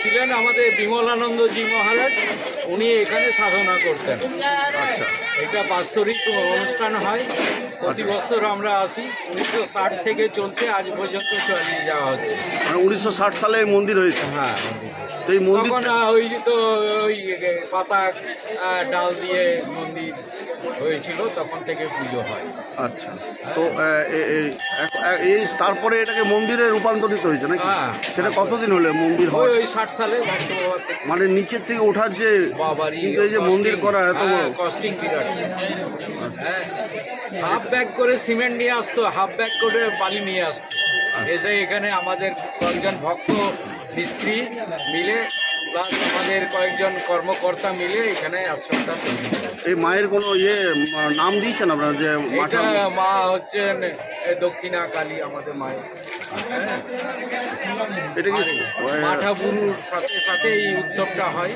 ছিলেন আমাদের বিমলানন্দজি মহারাজ, উনি এখানে সাধনা করতেন। আচ্ছা, এটা বাৎসরিক অনুষ্ঠান হয়, প্রতি বছর আমরা আসি। 1960 থেকে চলছে, আজ পর্যন্ত চালিয়ে যাওয়া হচ্ছে। 1960 সালে এই মন্দির হয়েছে। হ্যাঁ, তো এই মন্দির ওই তো ওই পাতা ডাল দিয়ে মন্দির হয়েছিল, তখন থেকে পুজো হয়। আচ্ছা, তো এই তারপরে এটাকে মন্দিরে রূপান্তরিত হয়েছে নাকি? হ্যাঁ। সেটা কতদিন হলে মন্দির হয়? ওই 60 সালে। মানে নিচের থেকে ওঠার যে বাবারি, কিন্তু এই যে মন্দির করা এত বড় কস্টিং বিরাট। হ্যাঁ, হাফ ব্যাগ করে সিমেন্ট নিয়ে আসতো, হাফ ব্যাগ করে বালি নিয়ে আসতো। এসে এখানে আমাদের কয়েকজন ভক্ত মিস্ত্রি মিলে প্লাস আমাদের কয়েকজন কর্মকর্তা মিলে এখানে আশ্রমটা তৈরি। এই মায়ের কোনো নাম দিয়েছেন আপনারা? যে এটা মা হচ্ছেন দক্ষিণা কালী আমাদের মায়ের। এটা কি মাঠাবুরুর সাথে সাথে এই উৎসবটা হয়।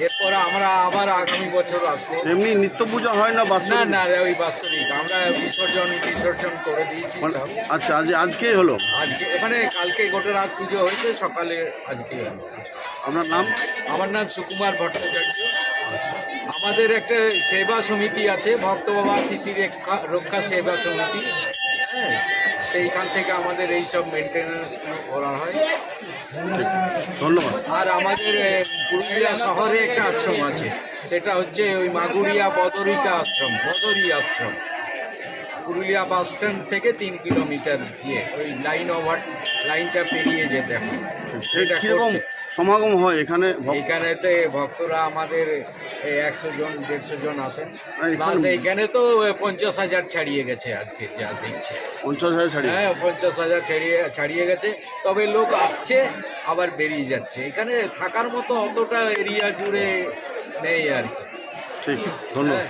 এরপর আমরা আবার আগামী বছর আসবো। এমনি নিত্য পূজা হয় না? না না, ওই বাৎসরিক আমরা বিসর্জন করে দিয়েছি সব। আচ্ছা, আজকেই হলো? আজকে এখানে কালকে গোটা রাত পুজো হয়েছে, সকালে আজকে হলো। আপনার নাম? আমার নাম সুকুমার ভট্টাচার্য। আমাদের একটা সেবা সমিতি আছে, ভক্ত বাবা স্মৃতি রক্ষা সেবা সমিতি। হ্যাঁ, সেইখান থেকে আমাদের এই সব মেনটেন্যান্সগুলো করা হয়। ধন্যবাদ। আর আমাদের পুরুলিয়া শহরে একটা আশ্রম আছে, সেটা হচ্ছে ওই মাগুরিয়া বদরিকা আশ্রম, বদরি আশ্রম। পুরুলিয়া বাস স্ট্যান্ড থেকে 3 কিলোমিটার গিয়ে ওই লাইনটা পেরিয়ে যেতে হয়। সেটা কিরকম সমাগম হয় এখানে? এইখানেতে ভক্তরা আমাদের 100 জন 150 জন আসেন। প্লাস এইখানে তো 50,000 ছাড়িয়ে গেছে আজকে যা দেখছে। 50,000 ছাড়িয়ে? হ্যাঁ, 50,000 ছাড়িয়ে গেছে। তবে লোক আসছে আবার বেরিয়ে যাচ্ছে। এখানে থাকার মতো অতটা এরিয়া জুড়ে নেই আর কি। ঠিক, ধন্যবাদ।